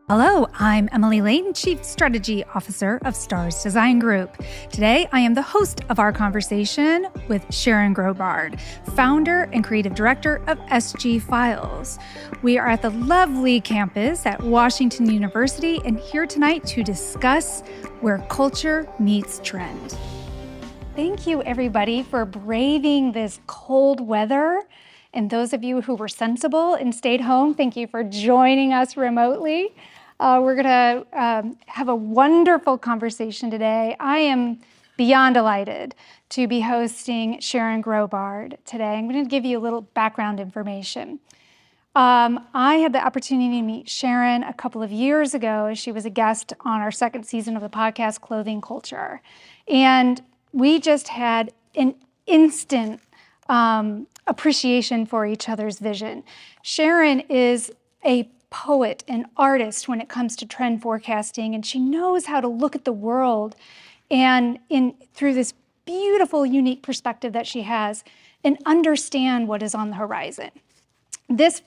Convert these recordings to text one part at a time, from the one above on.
Hello, I'm Emily Lane, Chief Strategy Officer of Stars Design Group. Today, I am the host of our conversation with Sharon Graubard, founder and creative director of SG Files. We are at the lovely campus at Washington University and here tonight to discuss where culture meets trend. Thank you, everybody, for braving this cold weather. And those of you who were sensible and stayed home, thank you for joining us remotely. We're going to have a wonderful conversation today. I am beyond delighted to be hosting Sharon Graubard today. I'm going to give you a little background information. I had the opportunity to meet Sharon a couple of years ago. She was a guest on our second season of the podcast, Clothing Culture. And we just had an instant appreciation for each other's vision. Sharon is a poet and artist when it comes to trend forecasting, and she knows how to look at the world and through this beautiful, unique perspective that she has and understand what is on the horizon. This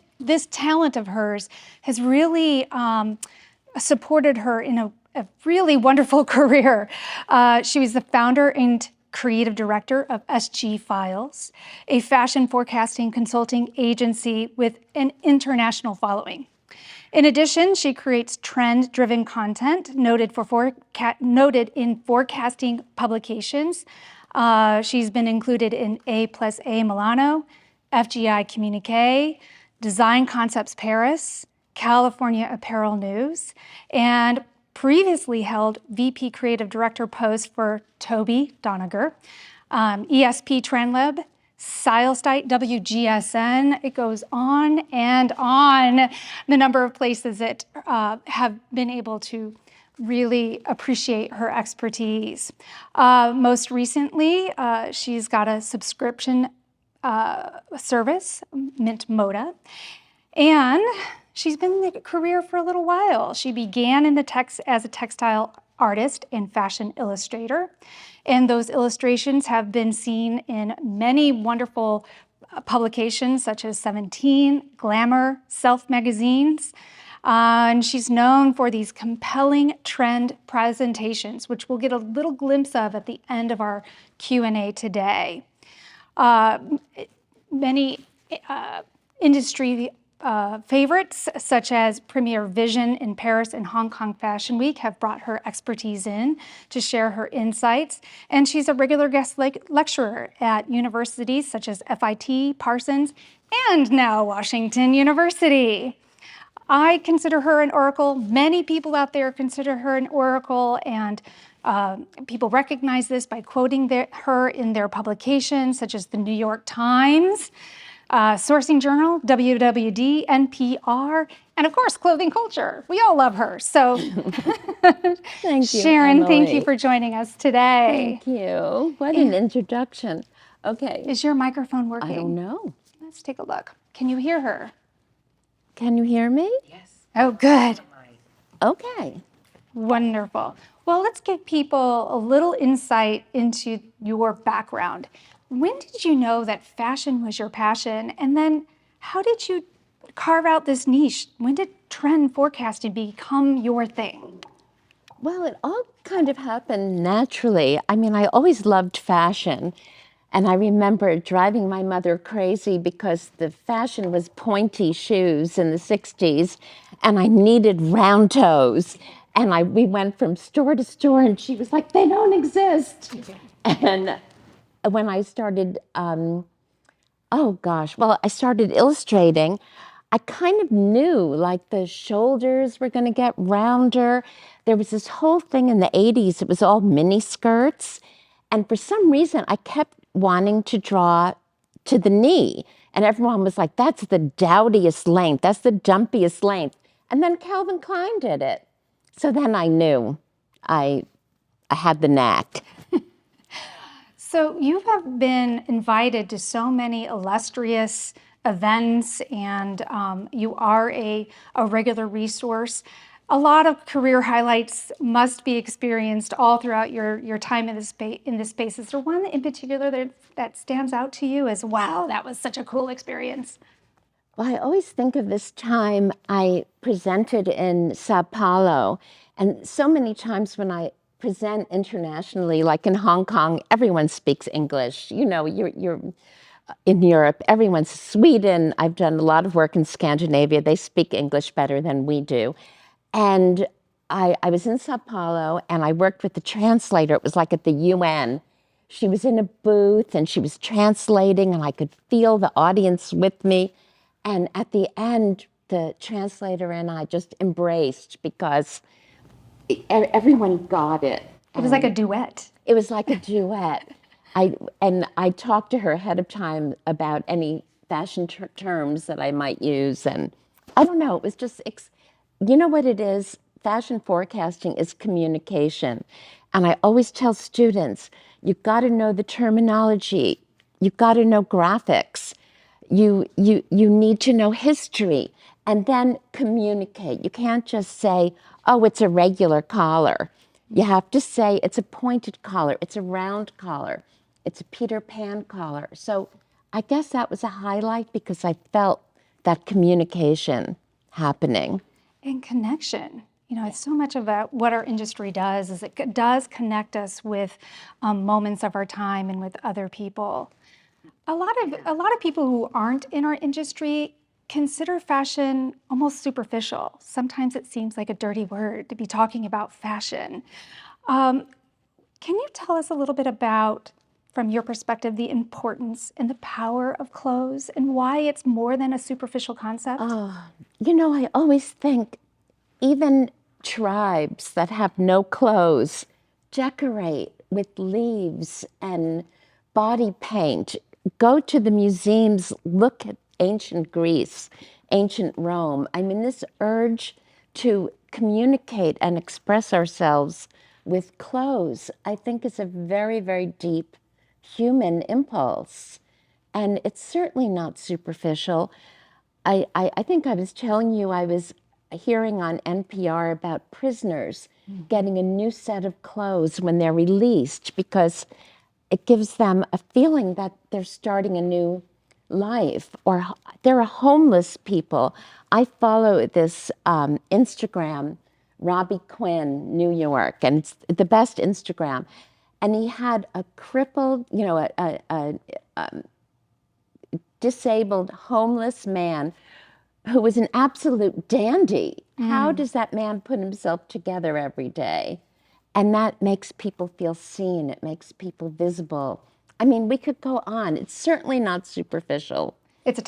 talent of hers has really supported her in a really wonderful career. She was the founder and creative director of SG Files, a fashion forecasting consulting agency with an international following. In addition, she creates trend-driven content noted in forecasting publications. She's been included in A+A Milano, FGI Communique, Design Concepts Paris, California Apparel News, and previously held VP Creative Director post for Tobé, Doneger, ESP Trendlab, Stylesight, WGSN. It goes on and on, the number of places that have been able to really appreciate her expertise. Most recently, she's got a subscription service, MintModa, and she's been in the career for a little while. She began in as a textile artist and fashion illustrator, and those illustrations have been seen in many wonderful publications such as 17, Glamour, Self magazines, and she's known for these compelling trend presentations, which we'll get a little glimpse of at the end of our Q&A today. Many industry favorites, such as Premier Vision in Paris and Hong Kong Fashion Week, have brought her expertise in to share her insights. And she's a regular guest lecturer at universities such as FIT, Parsons, and now Washington University. I consider her an oracle. Many people out there consider her an oracle, and people recognize this by quoting her in their publications, such as the New York Times, Sourcing Journal, WWD, NPR, and of course, Clothing Culture. We all love her. So Thank you, Sharon, Emily. thank you for joining us today. Thank you. What an introduction. Okay. Is your microphone working? I don't know. Let's take a look. Can you hear her? Can you hear me? Yes. Oh, good. Okay. Wonderful. Well, let's give people a little insight into your background. When did you know that fashion was your passion? And then how did you carve out this niche? When did trend forecasting become your thing? Well, it all kind of happened naturally. I mean, I always loved fashion. And I remember driving my mother crazy because the fashion was pointy shoes in the 60s, and I needed round toes. And we went from store to store, and she was like, they don't exist. And when I started, I started illustrating, I kind of knew like the shoulders were going to get rounder. There was this whole thing in the 80s, it was all mini skirts. And for some reason, I kept wanting to draw to the knee. And everyone was like, that's the dowdiest length, that's the dumpiest length. And then Calvin Klein did it. So then I knew I had the knack. So you have been invited to so many illustrious events, and you are a regular resource. A lot of career highlights must be experienced all throughout your time in this space. Is there one in particular that stands out to you as, wow, that was such a cool experience? Well, I always think of this time I presented in Sao Paulo, and so many times when I present internationally, like in Hong Kong, everyone speaks English. You know, you're in Europe, everyone's Sweden. I've done a lot of work in Scandinavia. They speak English better than we do. And I was in Sao Paulo and I worked with the translator. It was like at the UN. She was in a booth and she was translating and I could feel the audience with me. And at the end, the translator and I just embraced because everyone got it. It was like a duet. It was like a duet. I talked to her ahead of time about any fashion terms that I might use, and I don't know. It was just, you know what it is? Fashion forecasting is communication, and I always tell students, you've got to know the terminology, you've got to know graphics, you need to know history, and then communicate. You can't just say, "Oh, it's a regular collar." You have to say it's a pointed collar, it's a round collar, it's a Peter Pan collar. So I guess that was a highlight because I felt that communication happening. And connection. You know, it's so much about what our industry does is it does connect us with moments of our time and with other people. A lot of people who aren't in our industry consider fashion almost superficial. Sometimes it seems like a dirty word to be talking about fashion. Can you tell us a little bit about, from your perspective, the importance and the power of clothes and why it's more than a superficial concept? You know, I always think even tribes that have no clothes decorate with leaves and body paint. Go to the museums, look at ancient Greece, ancient Rome. I mean, this urge to communicate and express ourselves with clothes, I think is a very, very deep human impulse. And it's certainly not superficial. I think I was telling you I was hearing on NPR about prisoners getting a new set of clothes when they're released because it gives them a feeling that they're starting a new life. Or there are homeless people. I follow this Instagram, Robbie Quinn, New York, and it's the best Instagram. And he had a crippled, you know, a disabled homeless man who was an absolute dandy. How does that man put himself together every day? And that makes people feel seen. It makes people visible. I mean, we could go on. It's certainly not superficial. It's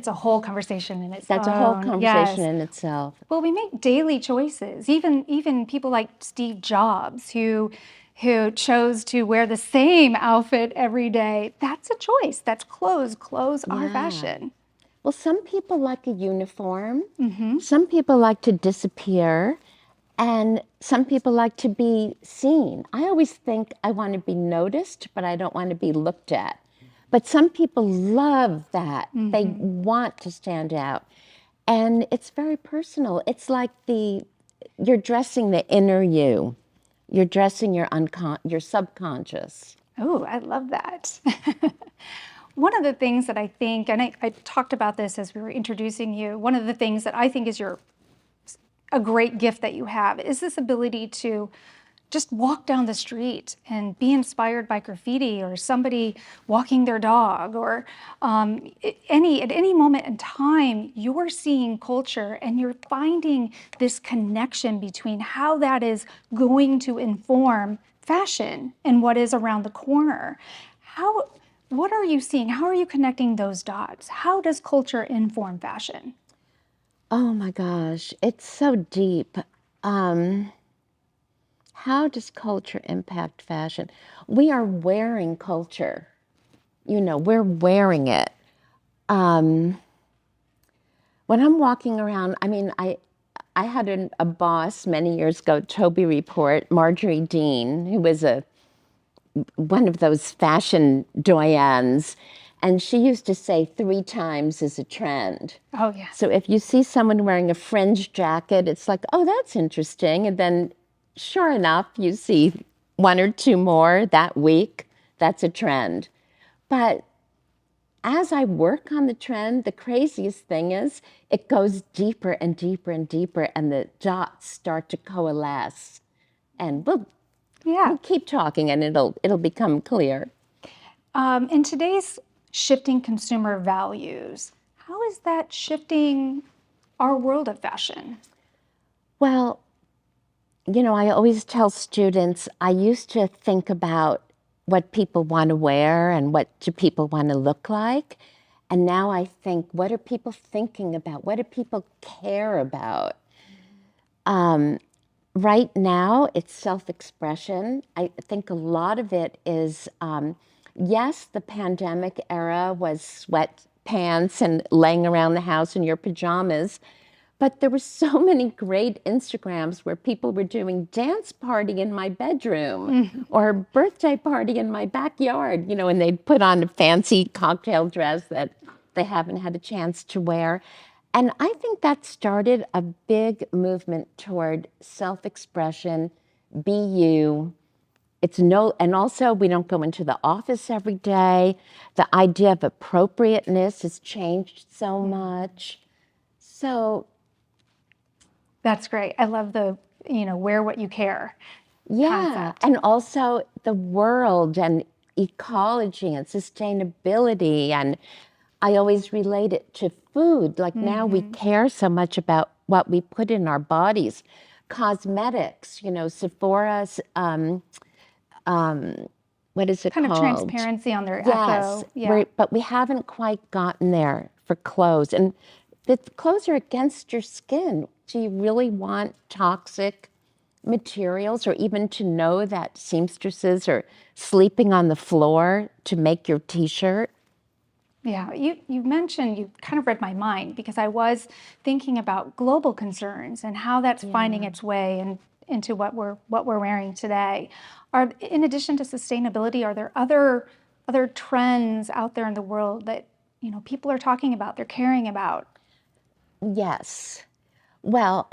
a whole conversation in itself. That's a whole conversation in itself. Well, we make daily choices. Even people like Steve Jobs, who chose to wear the same outfit every day. That's a choice. That's clothes. Clothes are fashion. Well, some people like a uniform. Some people like to disappear. And some people like to be seen. I always think I want to be noticed, but I don't want to be looked at. But some people love that. They want to stand out. And it's very personal. It's like you're dressing the inner you. You're dressing your subconscious. Oh, I love that. One of the things that I think, and I talked about this as we were introducing you, one of the things that I think is a great gift that you have is this ability to just walk down the street and be inspired by graffiti or somebody walking their dog or at any moment in time, you're seeing culture and you're finding this connection between how that is going to inform fashion and what is around the corner. What are you seeing? How are you connecting those dots? How does culture inform fashion? Oh my gosh, it's so deep. How does culture impact fashion? We are wearing culture. You know, we're wearing it. When I'm walking around, I mean, I had a boss many years ago, Tobé report, Marjorie Dean, who was one of those fashion doyens. And she used to say 3 times is a trend. Oh, yeah. So if you see someone wearing a fringe jacket, it's like, oh, that's interesting. And then sure enough, you see 1 or 2 more that week. That's a trend. But as I work on the trend, the craziest thing is it goes deeper and deeper and deeper, and the dots start to coalesce. And we'll keep talking, and it'll become clear. In today's shifting consumer values, how is that shifting our world of fashion? Well, you know, I always tell students, I used to think about what people want to wear and what do people want to look like. And now I think, what are people thinking about? What do people care about? Right now, it's self-expression. I think a lot of it is, yes, the pandemic era was sweatpants and laying around the house in your pajamas. But there were so many great Instagrams where people were doing dance party in my bedroom or birthday party in my backyard, you know, and they'd put on a fancy cocktail dress that they haven't had a chance to wear. And I think that started a big movement toward self-expression, be you. And also we don't go into the office every day. The idea of appropriateness has changed so much. So That's great. I love the, wear what you care concept. and also the world and ecology and sustainability. And I always relate it to food. Like now we care so much about what we put in our bodies. Cosmetics, you know, Sephora's, what is it Kind called? of transparency on their Yes, echo. but we haven't quite gotten there for clothes. And the clothes are against your skin. Do you really want toxic materials, or even to know that seamstresses are sleeping on the floor to make your t-shirt? Yeah, you mentioned, you kind of read my mind, because I was thinking about global concerns and how that's finding its way into what we're wearing today. In addition to sustainability, are there other trends out there in the world that people are talking about, they're caring about? Yes. Well,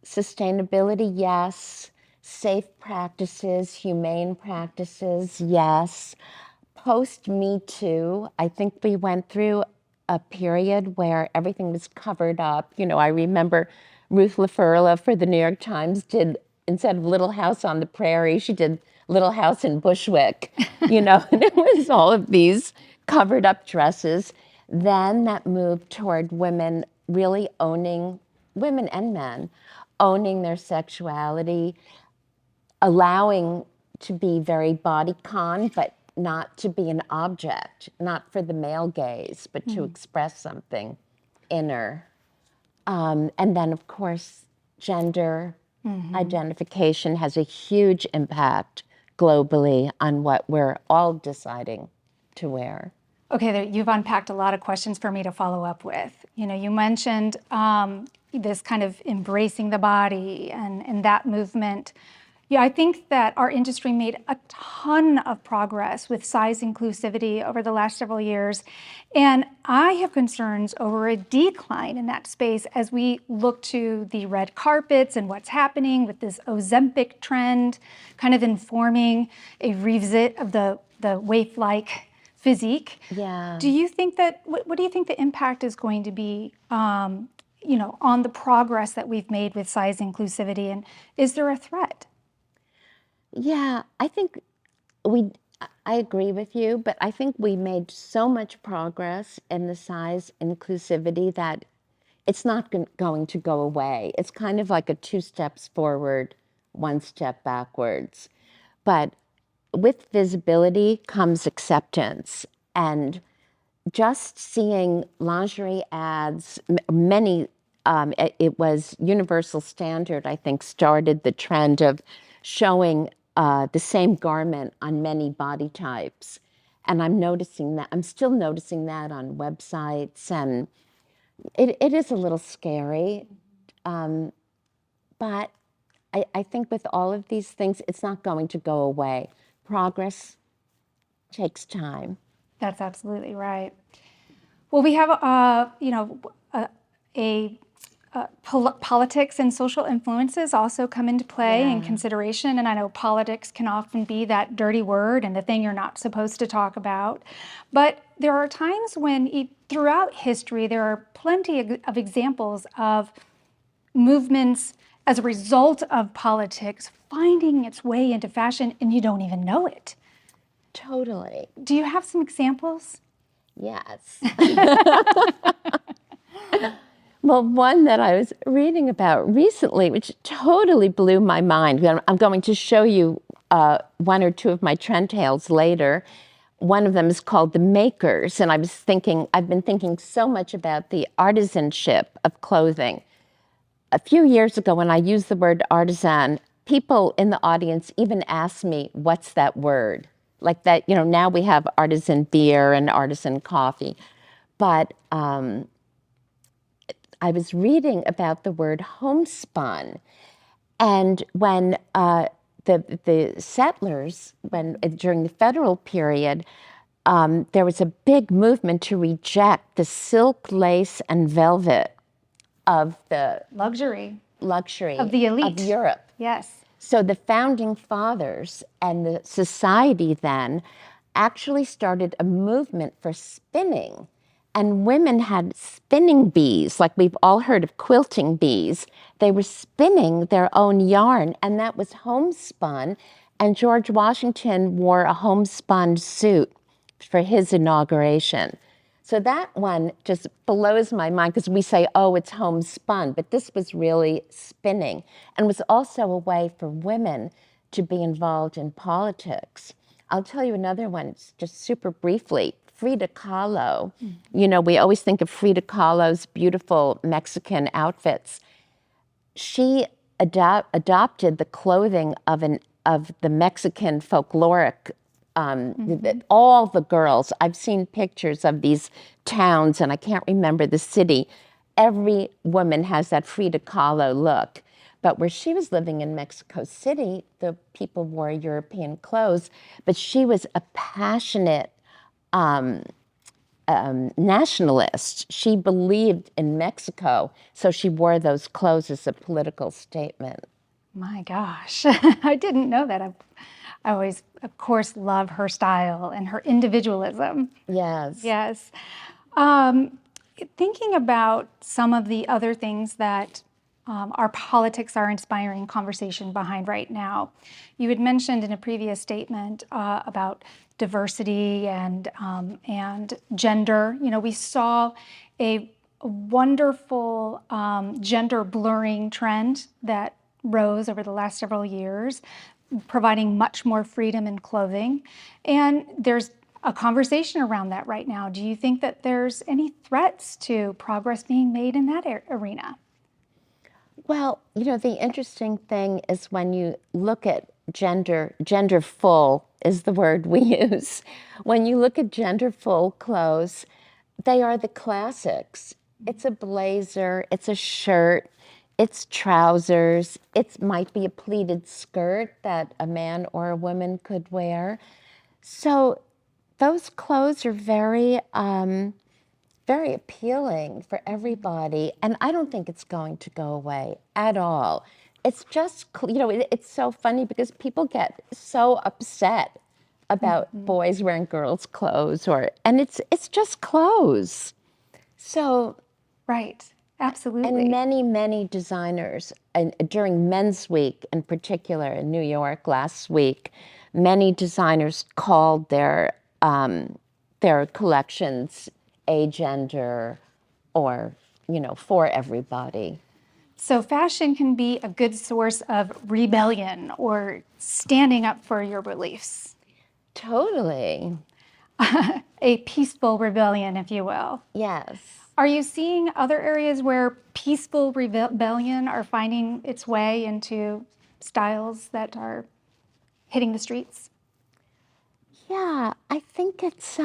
sustainability, yes. Safe practices, humane practices, yes. Post Me Too, I think we went through a period where everything was covered up. You know, I remember Ruth LaFurla for the New York Times did, instead of Little House on the Prairie, she did Little House in Bushwick, you know, and it was all of these covered up dresses. Then that moved toward women really owning, women and men, owning their sexuality, allowing to be very bodycon, but not to be an object, not for the male gaze, but to express something inner. And then, of course, gender identification has a huge impact globally on what we're all deciding to wear. Okay, you've unpacked a lot of questions for me to follow up with. You mentioned this kind of embracing the body and that movement. Yeah, I think that our industry made a ton of progress with size inclusivity over the last several years. And I have concerns over a decline in that space as we look to the red carpets and what's happening with this Ozempic trend, kind of informing a revisit of the waif-like physique. Yeah. Do you think that, what do you think the impact is going to be, on the progress that we've made with size inclusivity? And is there a threat? Yeah, I think I agree with you, but I think we made so much progress in the size inclusivity that it's not going to go away. It's kind of like a 2 steps forward, 1 step backwards. But with visibility comes acceptance. And just seeing lingerie ads, many, it was Universal Standard, I think, started the trend of showing the same garment on many body types. And I'm noticing that, I'm still noticing that on websites, and it is a little scary. But I think with all of these things, it's not going to go away. Progress takes time. That's absolutely right. Well, we have a politics and social influences also come into play and Yeah. consideration. And I know politics can often be that dirty word and the thing you're not supposed to talk about. But there are times when throughout history, there are plenty of examples of movements as a result of politics finding its way into fashion and you don't even know it. Totally. Do you have some examples? Yes. Well, one that I was reading about recently, which totally blew my mind. I'm going to show you one or two of my trend tales later. One of them is called The Makers, and I've been thinking so much about the artisanship of clothing. A few years ago, when I used the word artisan, people in the audience even asked me, what's that word? Like that, now we have artisan beer and artisan coffee. But I was reading about the word homespun. And when the settlers, during the federal period, there was a big movement to reject the silk, lace, and velvet of the luxury of the elite of Europe. Yes. So the founding fathers and the society then actually started a movement for spinning. And women had spinning bees, like we've all heard of quilting bees. They were spinning their own yarn, and that was homespun. And George Washington wore a homespun suit for his inauguration. So that one just blows my mind because we say, oh, it's homespun, but this was really spinning and was also a way for women to be involved in politics. I'll tell you another one, just super briefly. Frida Kahlo. We always think of Frida Kahlo's beautiful Mexican outfits. She adopted the clothing of the Mexican folkloric. All the girls, I've seen pictures of these towns, and I can't remember the city. Every woman has that Frida Kahlo look. But where she was living in Mexico City, the people wore European clothes, but she was a passionate nationalist. She believed in Mexico, so she wore those clothes as a political statement. My gosh, I didn't know that. I always, of course, love her style and her individualism. Yes. Yes. Thinking about some of the other things that our politics are inspiring conversation behind right now. You had mentioned in a previous statement about diversity and gender. We saw a wonderful gender blurring trend that rose over the last several years, providing much more freedom in clothing. And there's a conversation around that right now. Do you think that there's any threats to progress being made in that arena? Well, the interesting thing is when you look at genderful is the word we use. When you look at genderful clothes, they are the classics. It's a blazer, it's a shirt, it's trousers, it might be a pleated skirt that a man or a woman could wear. So those clothes are very appealing for everybody, and I don't think it's going to go away at all. It's just, it's so funny because people get so upset about boys wearing girls' clothes, and it's just clothes. So, right, absolutely. And many, many designers, and during Men's Week in particular in New York last week, many designers called their collections agender or, for everybody. So fashion can be a good source of rebellion or standing up for your beliefs. Totally. A peaceful rebellion, if you will. Yes. Are you seeing other areas where peaceful rebellion are finding its way into styles that are hitting the streets? Yeah, I think it's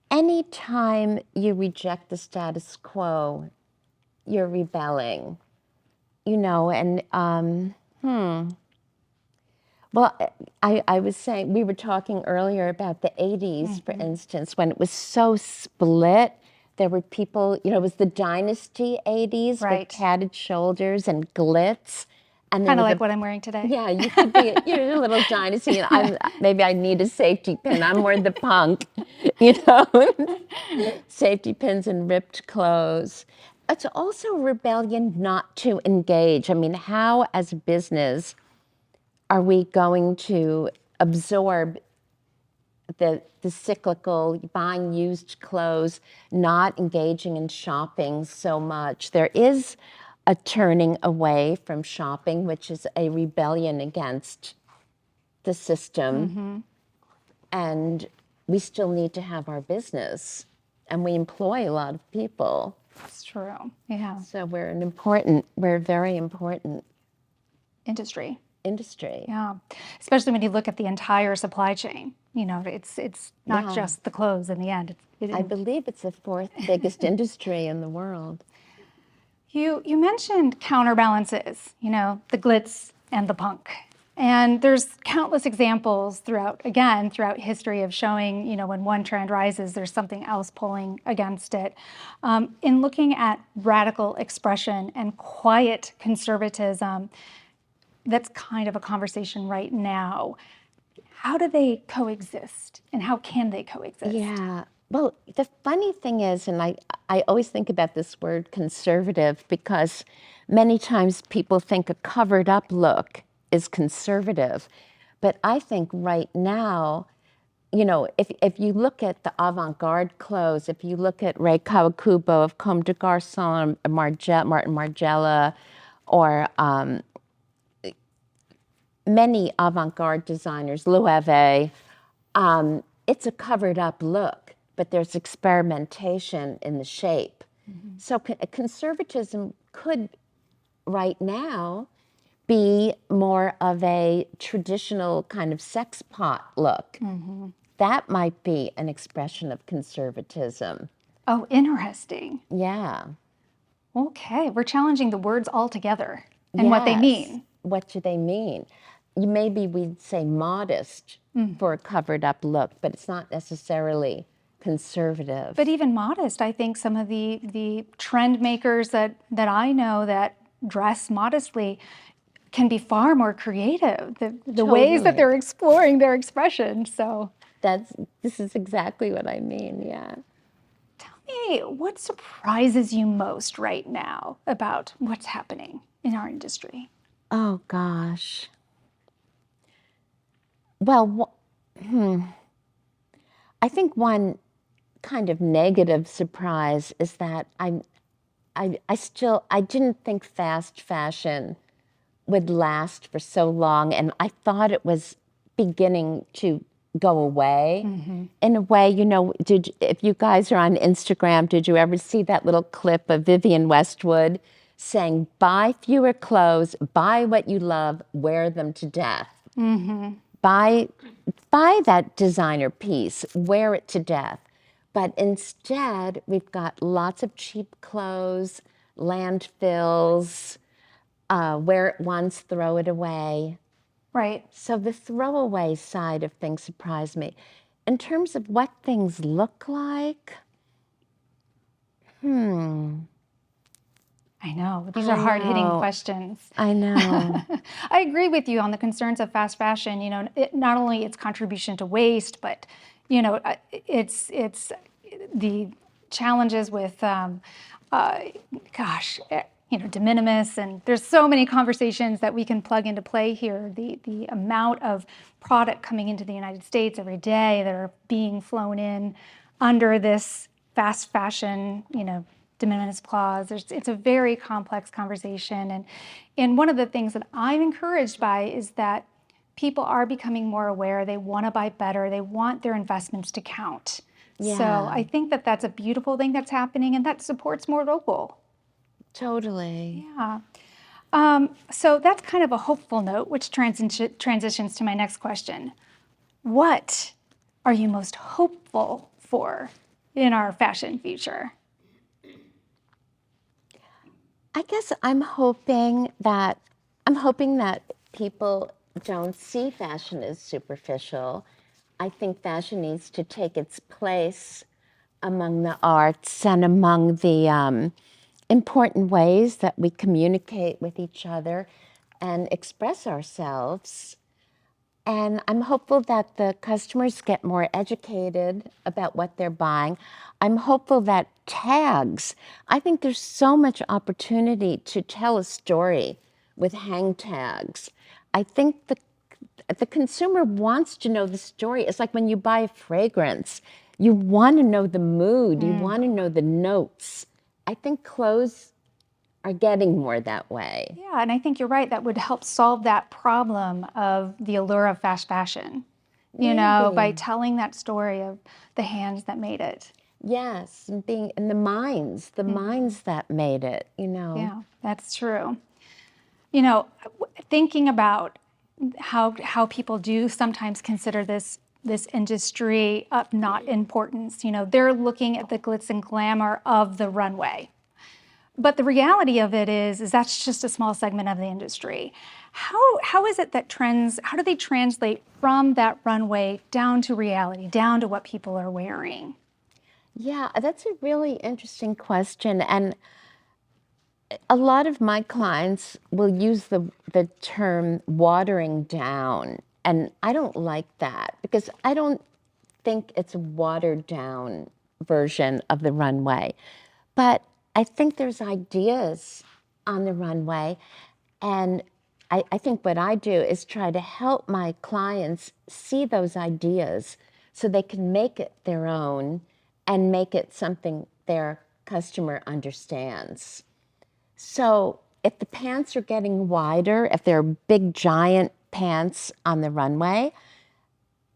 anytime you reject the status quo, you're rebelling, and well, I was saying, we were talking earlier about the 80s, for instance, when it was so split There were people, it was the Dynasty 80s Right. with padded shoulders and glitz. And Kind of like what I'm wearing today. Yeah, you could be, a little Dynasty, and maybe I need a safety pin. I'm more the punk, safety pins and ripped clothes. It's also rebellion not to engage. I mean, how as a business are we going to absorb the cyclical, buying used clothes, not engaging in shopping so much? There is a turning away from shopping, which is a rebellion against the system. And we still need to have our business, and we employ a lot of people. It's true. Yeah. So we're a very important Industry. Yeah. Especially when you look at the entire supply chain. It's not just the clothes in the end. I believe it's the fourth biggest industry in the world. You mentioned counterbalances, the glitz and the punk. And there's countless examples throughout history of showing, when one trend rises, there's something else pulling against it. In looking at radical expression and quiet conservatism, that's kind of a conversation right now. How do they coexist, and how can they coexist? Yeah. Well, the funny thing is, and I always think about this word conservative, because many times people think a covered up look is conservative. But I think right now, if you look at the avant-garde clothes, if you look at Rei Kawakubo of Comme des Garçons, Martin Margiela, or many avant-garde designers, Loewe, it's a covered up look, but there's experimentation in the shape. So conservatism could, right now, be more of a traditional kind of sex pot look. That might be an expression of conservatism. Oh, interesting. Yeah. Okay, we're challenging the words altogether and what they mean. What do they mean? Maybe we'd say modest for a covered up look, but it's not necessarily conservative. But even modest, I think some of the trend makers that I know that dress modestly can be far more creative. The ways that they're exploring their expression. So this is exactly what I mean. Yeah. Tell me, what surprises you most right now about what's happening in our industry? Oh gosh. Well, I think one kind of negative surprise is that I didn't think fast fashion would last for so long, and I thought it was beginning to go away. In a way, if you guys are on Instagram, did you ever see that little clip of Vivienne Westwood saying, "Buy fewer clothes, buy what you love, wear them to death." Buy that designer piece, wear it to death. But instead, we've got lots of cheap clothes, landfills, wear it once, throw it away. Right. So the throwaway side of things surprised me. In terms of what things look like, I know. These are hard-hitting questions. I know. I agree with you on the concerns of fast fashion. Not only its contribution to waste, but it's the challenges with, de minimis, and there's so many conversations that we can plug into play here. The amount of product coming into the United States every day that are being flown in under this fast fashion, de minimis clause. It's a very complex conversation. And one of the things that I'm encouraged by is that people are becoming more aware. They want to buy better. They want their investments to count. Yeah. So I think that that's a beautiful thing that's happening, and that supports more local. Totally. Yeah. So that's kind of a hopeful note, which transitions to my next question. What are you most hopeful for in our fashion future? I guess I'm hoping that people don't see fashion as superficial. I think fashion needs to take its place among the arts and among the important ways that we communicate with each other and express ourselves. And I'm hopeful that the customers get more educated about what they're buying. I'm hopeful that tags, I think there's so much opportunity to tell a story with hang tags. I think the consumer wants to know the story. It's like when you buy a fragrance, you want to know the mood, you want to know the notes. I think clothes are getting more that way. Yeah, and I think you're right. That would help solve that problem of the allure of fast fashion, by telling that story of the hands that made it. Yes, and being in the minds that made it, Yeah, that's true. Thinking about how people do sometimes consider this industry of not importance. They're looking at the glitz and glamour of the runway. But the reality of it is that's just a small segment of the industry. How is it that trends, how do they translate from that runway down to reality, down to what people are wearing? Yeah, that's a really interesting question. And a lot of my clients will use the term watering down. And I don't like that because I don't think it's a watered down version of the runway. But I think there's ideas on the runway, and I think what I do is try to help my clients see those ideas so they can make it their own and make it something their customer understands. So if the pants are getting wider, if they're big giant pants on the runway,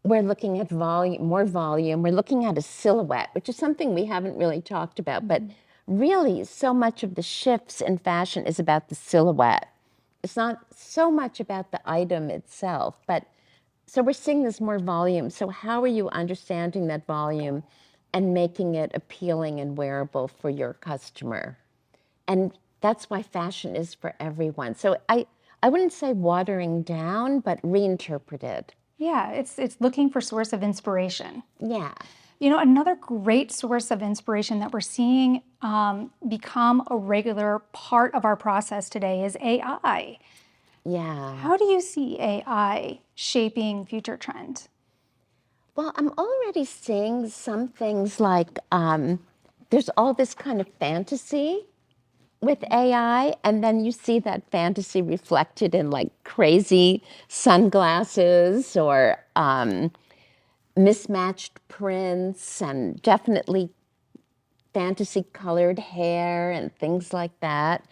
we're looking at volume, more volume. We're looking at a silhouette, which is something we haven't really talked about. But really, so much of the shifts in fashion is about the silhouette. It's not so much about the item itself. But so we're seeing this more volume. So how are you understanding that volume and making it appealing and wearable for your customer? And that's why fashion is for everyone. So I wouldn't say watering down, but reinterpreted. Yeah, it's looking for source of inspiration. Yeah. Another great source of inspiration that we're seeing become a regular part of our process today is AI. Yeah. How do you see AI shaping future trends? Well, I'm already seeing some things like there's all this kind of fantasy with AI, and then you see that fantasy reflected in like crazy sunglasses or mismatched prints and definitely fantasy colored hair and things like that.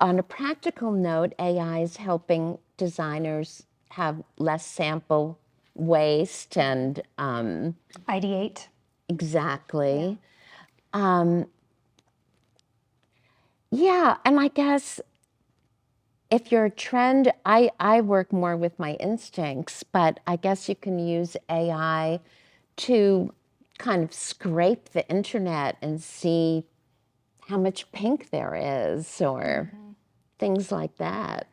On a practical note, AI is helping designers have less sample waste and Ideate. exactly. Yeah, and I guess if you're a trend, I work more with my instincts, but I guess you can use AI to kind of scrape the internet and see how much pink there is or things like that.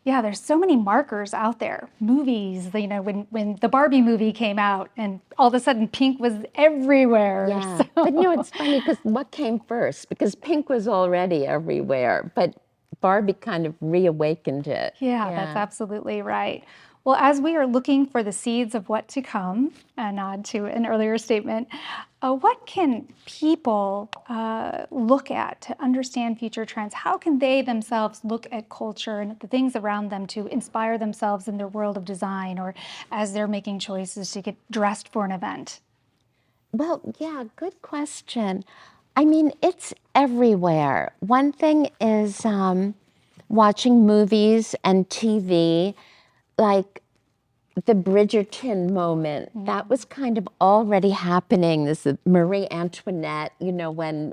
Yeah, there's so many markers out there. Movies, when the Barbie movie came out and all of a sudden pink was everywhere. Yeah, So. but it's funny because what came first? Because pink was already everywhere, but Barbie kind of reawakened it. Yeah, that's absolutely right. Well, as we are looking for the seeds of what to come, a nod to an earlier statement, what can people look at to understand future trends? How can they themselves look at culture and at the things around them to inspire themselves in their world of design or as they're making choices to get dressed for an event? Well, yeah, good question. I mean, it's everywhere. One thing is watching movies and TV, like the Bridgerton moment. That was kind of already happening. This is Marie Antoinette, when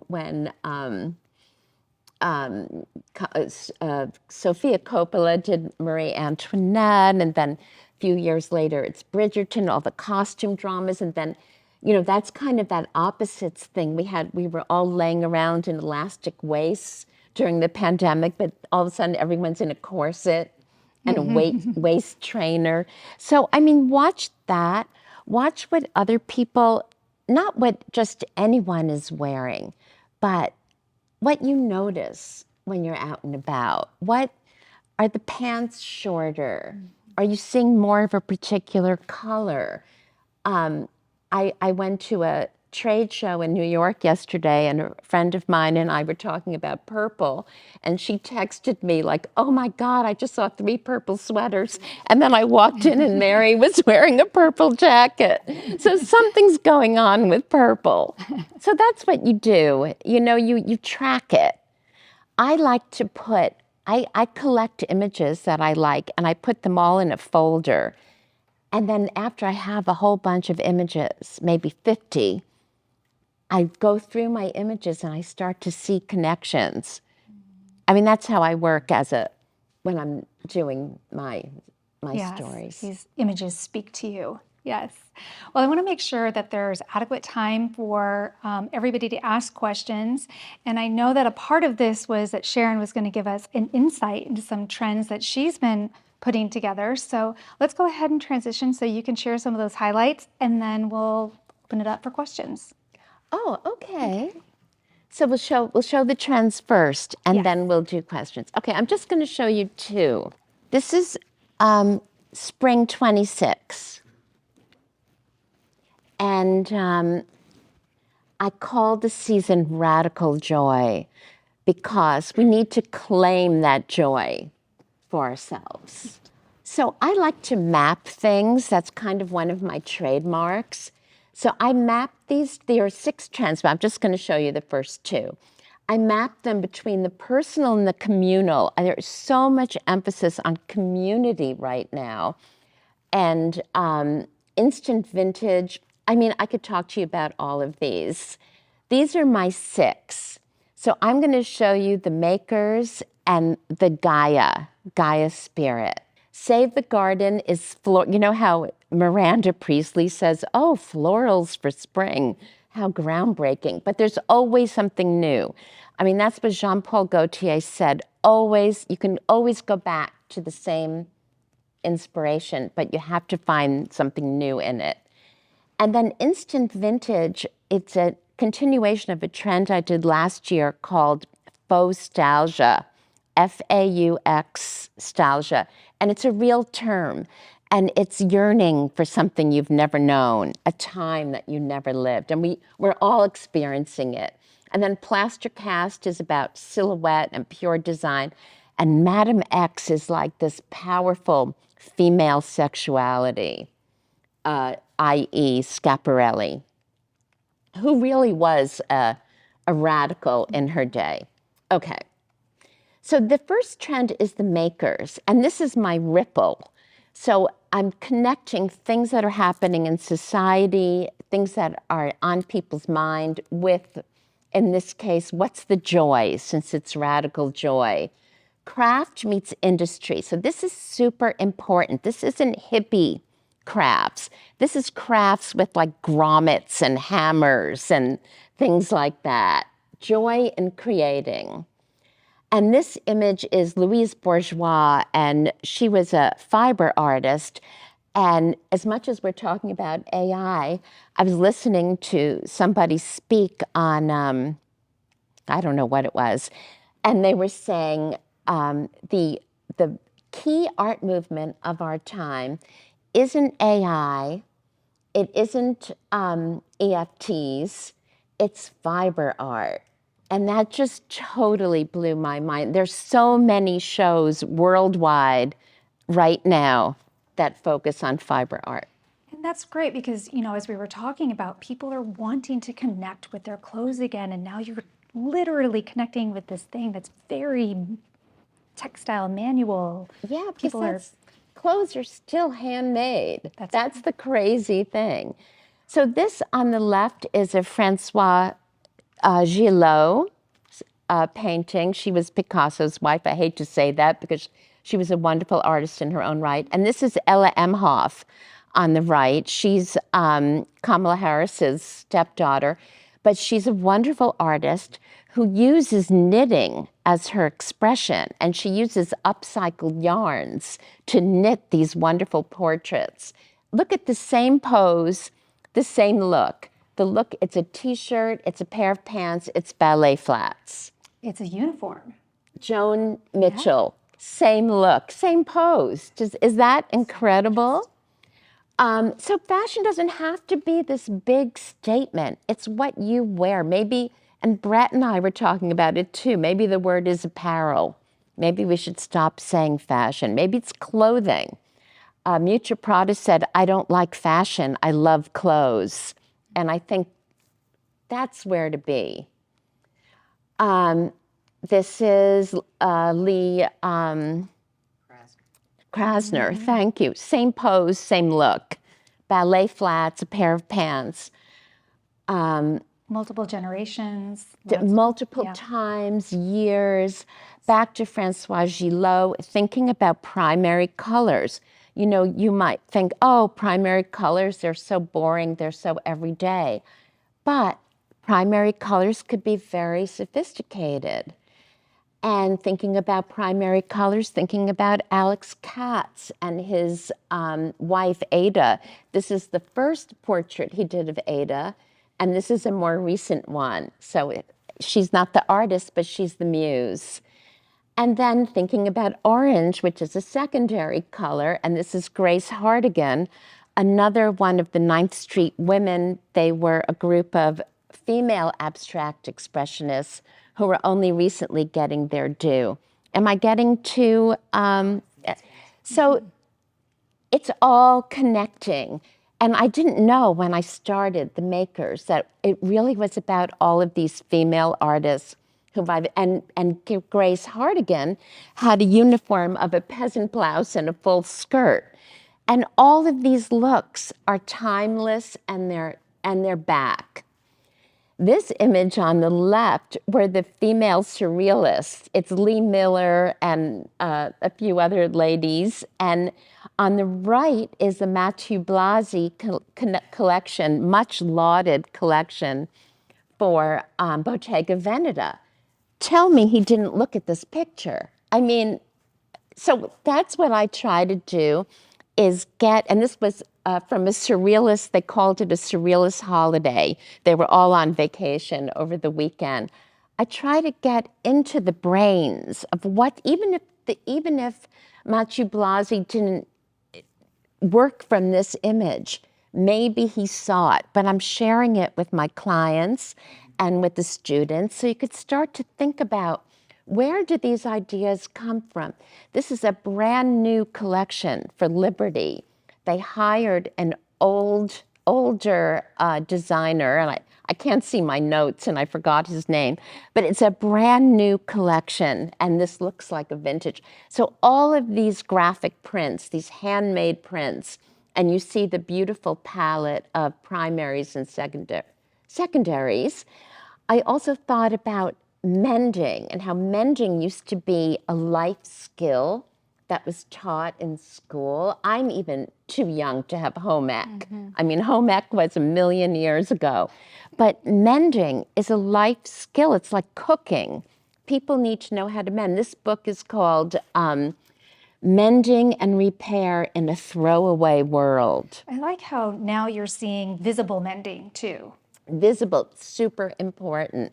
Sophia Coppola did Marie Antoinette, and then a few years later it's Bridgerton, all the costume dramas, and then, that's kind of that opposites thing. We were all laying around in elastic waists during the pandemic, but all of a sudden everyone's in a corset and a waist trainer. So, I mean, watch that. Watch what other people not what just anyone is wearing, but what you notice when you're out and about. What are the pants shorter? Are you seeing more of a particular color? I went to a trade show in New York yesterday, and a friend of mine and I were talking about purple, and she texted me like, oh my God, I just saw 3 purple sweaters. And then I walked in and Mary was wearing a purple jacket. So something's going on with purple. So that's what you do. You know, you track it. I like to put, I collect images that I like, and I put them all in a folder. And then after I have a whole bunch of images, maybe 50, I go through my images and I start to see connections. I mean, that's how I work when I'm doing my stories. These images speak to you. Yes. Well, I want to make sure that there's adequate time for everybody to ask questions. And I know that a part of this was that Sharon was going to give us an insight into some trends that she's been putting together. So let's go ahead and transition so you can share some of those highlights, and then we'll open it up for questions. Oh, okay. So we'll show the trends first, and then we'll do questions. Okay, I'm just going to show you 2. This is spring 26. And I call the season Radical Joy because we need to claim that joy for ourselves. So I like to map things. That's kind of one of my trademarks. So I mapped these. There are 6 trends, but I'm just going to show you the first 2. I mapped them between the personal and the communal. And there's so much emphasis on community right now. And instant vintage. I mean, I could talk to you about all of these. These are my 6. So I'm going to show you the makers and the Gaia spirit. Save the Garden is, you know how Miranda Priestley says, oh, florals for spring, how groundbreaking. But there's always something new. I mean, that's what Jean-Paul Gaultier said, always, you can always go back to the same inspiration, but you have to find something new in it. And then instant vintage, it's a continuation of a trend I did last year called faux-stalgia, F-A-U-X, stalgia. And it's a real term. And it's yearning for something you've never known, a time that you never lived. And we're all experiencing it. And then plaster cast is about silhouette and pure design. And Madame X is like this powerful female sexuality, i.e. Schiaparelli, who really was a radical in her day. Okay. So the first trend is the makers, and this is my ripple. So I'm connecting things that are happening in society, things that are on people's mind with, in this case, what's the joy, since it's radical joy. Craft meets industry. So this is super important. This isn't hippie crafts. This is crafts with like grommets and hammers and things like that. Joy in creating. And this image is Louise Bourgeois, and she was a fiber artist. And as much as we're talking about AI, I was listening to somebody speak on, I don't know what it was, and they were saying the key art movement of our time isn't AI, it isn't EFTs, it's fiber art. And that just totally blew my mind. There's so many shows worldwide right now that focus on fiber art. And that's great because, you know, as we were talking about, people are wanting to connect with their clothes again. And now you're literally connecting with this thing that's very textile, manual. Yeah, because clothes are still handmade. That's the crazy thing. So this on the left is a Francois Gillot painting. She was Picasso's wife. I hate to say that because she was a wonderful artist in her own right. And this is Ella Emhoff on the right. She's Kamala Harris's stepdaughter, but she's a wonderful artist who uses knitting as her expression. And she uses upcycled yarns to knit these wonderful portraits. Look at the same pose, the same look. the look, it's a t-shirt, it's a pair of pants, it's ballet flats. It's a uniform. Joan Mitchell, same look, same pose. Is that incredible? So fashion doesn't have to be this big statement. It's what you wear. Maybe, and Brett and I were talking about it too, maybe the word is apparel. Maybe we should stop saying fashion. Maybe it's clothing. Miuccia Prada said, I don't like fashion, I love clothes. And I think that's where to be. This is Lee Krasner, thank you. Same pose, same look. Ballet flats, a pair of pants. Multiple generations. Multiple times, years. Back to Francois Gillot, thinking about primary colors. You know, you might think, oh, primary colors, they're so boring, they're so everyday. But primary colors could be very sophisticated. And thinking about primary colors, thinking about Alex Katz and his wife, Ada. This is the first portrait he did of Ada, and this is a more recent one. So she's not the artist, but she's the muse. And then thinking about orange, which is a secondary color, and this is Grace Hardigan, another one of the 9th Street women. They were a group of female abstract expressionists who were only recently getting their due. Am I getting to, so it's all connecting. And I didn't know when I started the Makers that it really was about all of these female artists who and Grace Hardigan had a uniform of a peasant blouse and a full skirt. And all of these looks are timeless and they're back. This image on the left were the female surrealists. It's Lee Miller and a few other ladies. And on the right is the Mathieu Blasi collection, much lauded collection for Bottega Veneta. Tell me he didn't look at this picture. I mean, so that's what I try to do is get, and this was from a surrealist, they called it a surrealist holiday. They were all on vacation over the weekend. I try to get into the brains of what, even if Mathieu Blasi didn't work from this image, maybe he saw it, but I'm sharing it with my clients and with the students so you could start to think about where do these ideas come from? This is a brand new collection for Liberty. They hired an older designer, and I can't see my notes and I forgot his name, but it's a brand new collection and this looks like a vintage. So all of these graphic prints, these handmade prints, and you see the beautiful palette of primaries and secondaries. I also thought about mending and how mending used to be a life skill that was taught in school. I'm even too young to have home ec. I mean, home ec was 1,000,000 years ago. But mending is a life skill. It's like cooking. People need to know how to mend. This book is called Mending and Repair in a Throwaway World. I like how now you're seeing visible mending too. Visible, super important.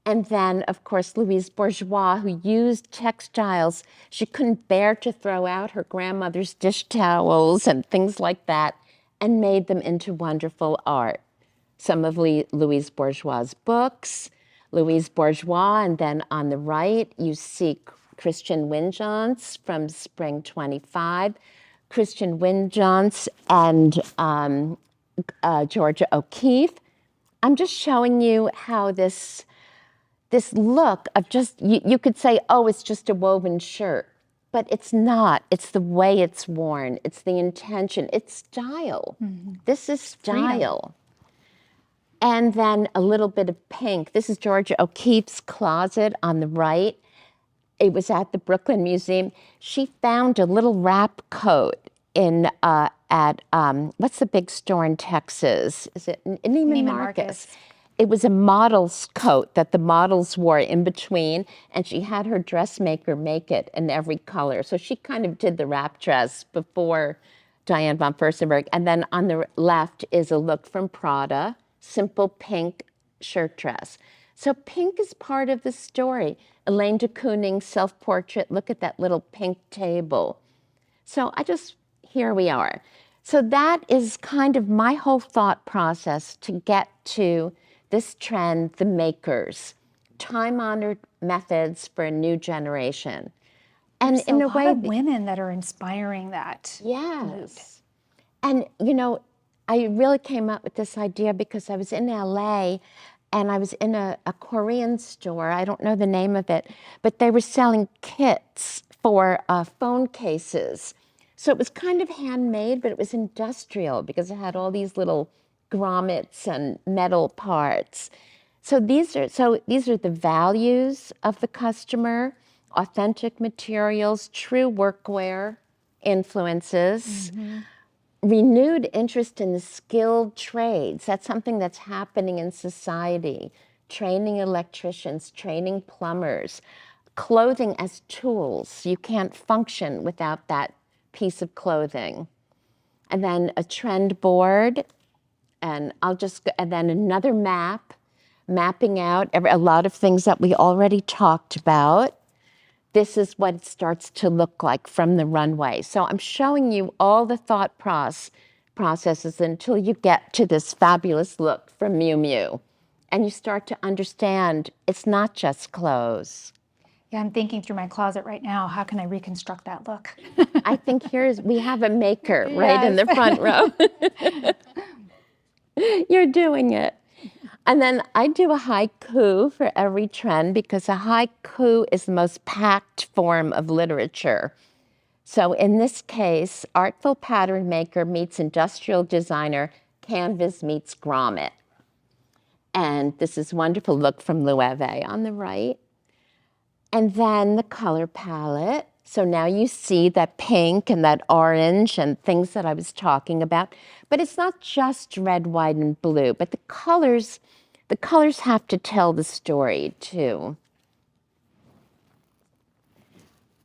And then, of course, Louise Bourgeois, who used textiles. She couldn't bear to throw out her grandmother's dish towels and things like that, and made them into wonderful art. Some of Louise Bourgeois' books, Louise Bourgeois, and then on the right, you see Christian Winjans from Spring 25, Christian Winjans and Georgia O'Keeffe. I'm just showing you how this look of just, you could say, oh, it's just a woven shirt, but it's not. It's the way it's worn. It's the intention. It's style. This is style. And then a little bit of pink. This is Georgia O'Keeffe's closet on the right. It was at the Brooklyn Museum. She found a little wrap coat at what's the big store in Texas? Is it Neiman Marcus? It was a model's coat that the models wore in between, and she had her dressmaker make it in every color. So she kind of did the wrap dress before Diane von Furstenberg. And then on the left is a look from Prada, simple pink shirt dress. So pink is part of the story. Elaine de Kooning's self-portrait, look at that little pink table. So here we are. So that is kind of my whole thought process to get to this trend, the makers, time-honored methods for a new generation. And There's in a a lot way, of women that are inspiring that. yes. And, you know, I really came up with this idea because I was in LA and I was in a Korean store. I don't know the name of it, but they were selling kits for phone cases. So it was kind of handmade, but it was industrial because it had all these little grommets and metal parts. So these are the values of the customer: authentic materials, true workwear influences, renewed interest in the skilled trades. That's something that's happening in society. Training electricians, training plumbers, clothing as tools. You can't function without that piece of clothing. And then a trend board, and then another map, mapping out a lot of things that we already talked about. This is what it starts to look like from the runway. So I'm showing you all the thought processes until you get to this fabulous look from Miu Miu. And you start to understand it's not just clothes. Yeah, I'm thinking through my closet right now, how can I reconstruct that look? I think we have a maker right in the front row. You're doing it. And then I do a haiku for every trend because a haiku is the most packed form of literature. So in this case, artful pattern maker meets industrial designer, canvas meets grommet. And this is wonderful look from Loewe on the right. And then the color palette. So now you see that pink and that orange and things that I was talking about. But it's not just red, white, and blue, but the colors have to tell the story too.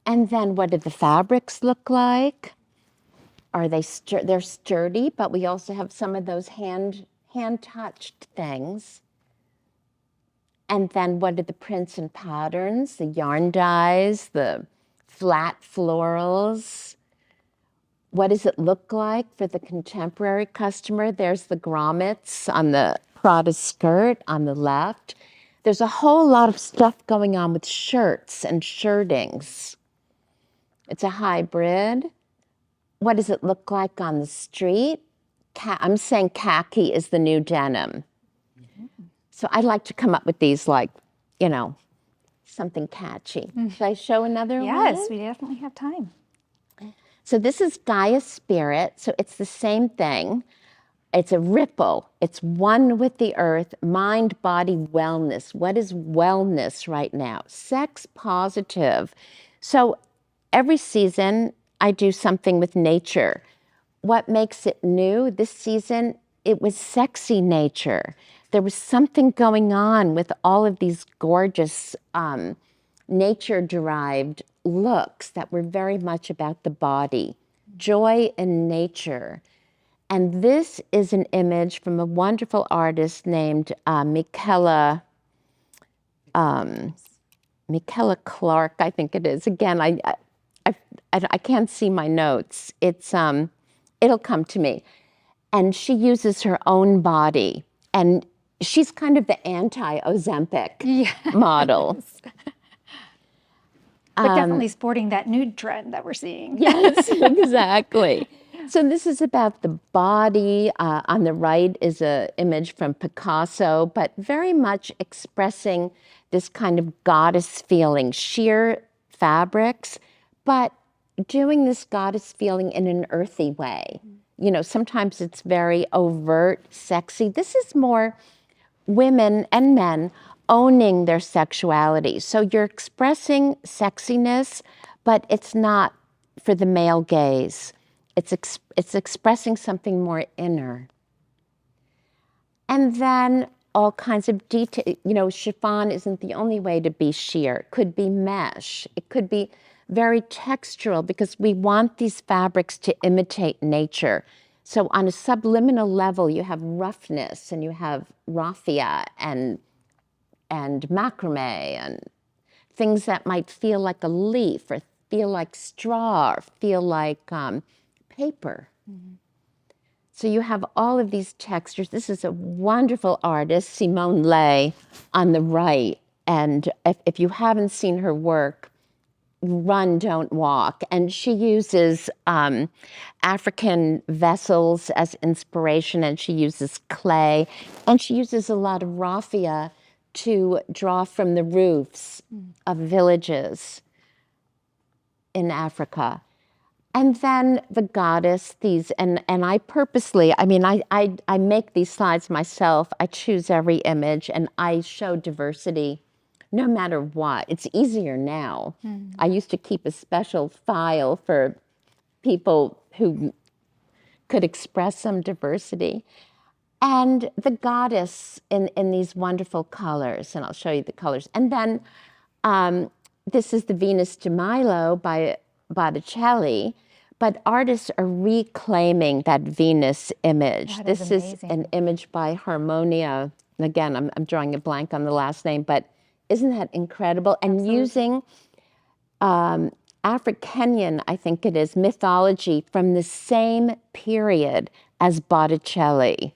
And then what do the fabrics look like? They're sturdy, but we also have some of those hand-touched things. And then what are the prints and patterns, the yarn dyes, the flat florals? What does it look like for the contemporary customer? There's the grommets on the Prada skirt on the left. There's a whole lot of stuff going on with shirts and shirtings. It's a hybrid. What does it look like on the street? I'm saying khaki is the new denim. So I'd like to come up with these, like, you know, something catchy. Should I show another one? Yes, we definitely have time. So this is Gaia Spirit. So it's the same thing. It's a ripple. It's one with the earth, mind, body, wellness. What is wellness right now? Sex positive. So every season I do something with nature. What makes it new this season? It was sexy nature. There was something going on with all of these gorgeous nature-derived looks that were very much about the body, joy in nature. And this is an image from a wonderful artist named Michaela Clark, I think it is. Again, I can't see my notes. It'll come to me. And she uses her own body. And she's kind of the anti-Ozempic model. But definitely sporting that nude trend that we're seeing. Yes, exactly. So this is about the body. On the right is an image from Picasso, but very much expressing this kind of goddess feeling, sheer fabrics, but doing this goddess feeling in an earthy way. You know, sometimes it's very overt, sexy. This is more women and men owning their sexuality. So you're expressing sexiness, but it's not for the male gaze. It's expressing something more inner. And then all kinds of detail. You know, chiffon isn't the only way to be sheer. It could be mesh. It could be very textural because we want these fabrics to imitate nature. So on a subliminal level, you have roughness and you have raffia and macrame and things that might feel like a leaf or feel like straw or feel like paper. So you have all of these textures. This is a wonderful artist, Simone Lay, on the right. And if you haven't seen her work, run, don't walk. And she uses African vessels as inspiration, and she uses clay, and she uses a lot of raffia to draw from the roofs of villages in Africa. And then the goddess, these, and I purposely, I mean, I make these slides myself. I choose every image, and I show diversity no matter what. It's easier now. I used to keep a special file for people who could express some diversity. And the goddess in these wonderful colors, and I'll show you the colors. And then this is the Venus de Milo by Botticelli, but artists are reclaiming that Venus image. This is an image by Harmonia. And again, I'm drawing a blank on the last name, but isn't that incredible? And using Africanian, I think it is, mythology from the same period as Botticelli.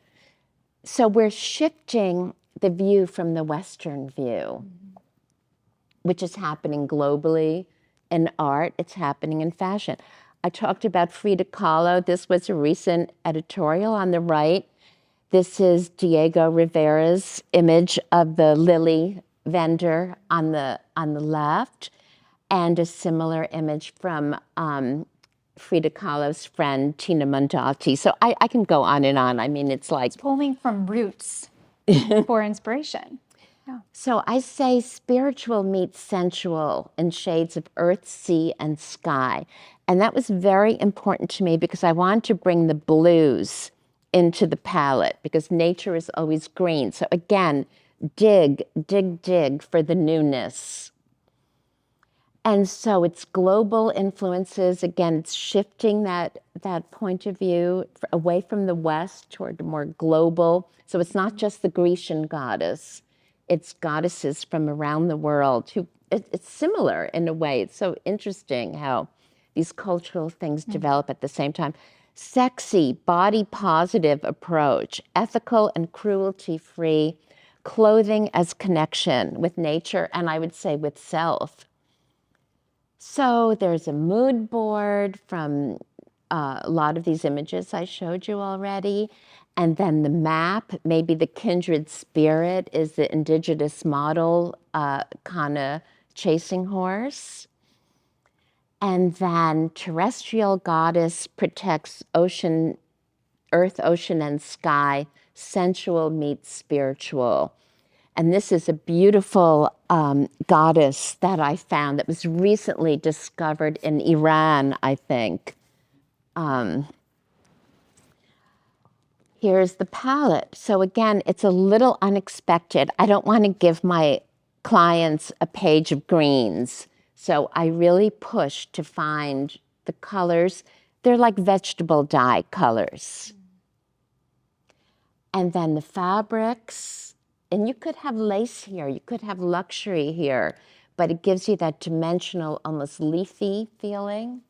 So we're shifting the view from the Western view, which is happening globally in art. It's happening in fashion. I talked about Frida Kahlo. This was a recent editorial on the right. This is Diego Rivera's image of the lily vendor on the left, and a similar image from Frida Kahlo's friend, Tina Mondati. So I can go on and on. I mean, it's like... Pulling from roots for inspiration. Yeah. So I say spiritual meets sensual in shades of earth, sea, and sky. And that was very important to me because I wanted to bring the blues into the palette because nature is always green. So again, dig, dig, dig for the newness. And so it's global influences. Again, it's shifting that point of view away from the West toward a more global. So it's not just the Grecian goddess. It's goddesses from around the world who, it's similar in a way. It's so interesting how these cultural things develop at the same time. Sexy, body positive approach, ethical and cruelty free, clothing as connection with nature, and I would say with self. So there's a mood board from a lot of these images I showed you already. And then the map, maybe the kindred spirit is the indigenous model, kind chasing horse. And then terrestrial goddess protects ocean, earth, ocean, and sky. Sensual meets spiritual. And this is a beautiful goddess that I found that was recently discovered in Iran, I think. Here's the palette. So again, it's a little unexpected. I don't want to give my clients a page of greens. So I really push to find the colors. They're like vegetable dye colors. And then the fabrics. And you could have lace here, you could have luxury here, but it gives you that dimensional, almost leafy feeling.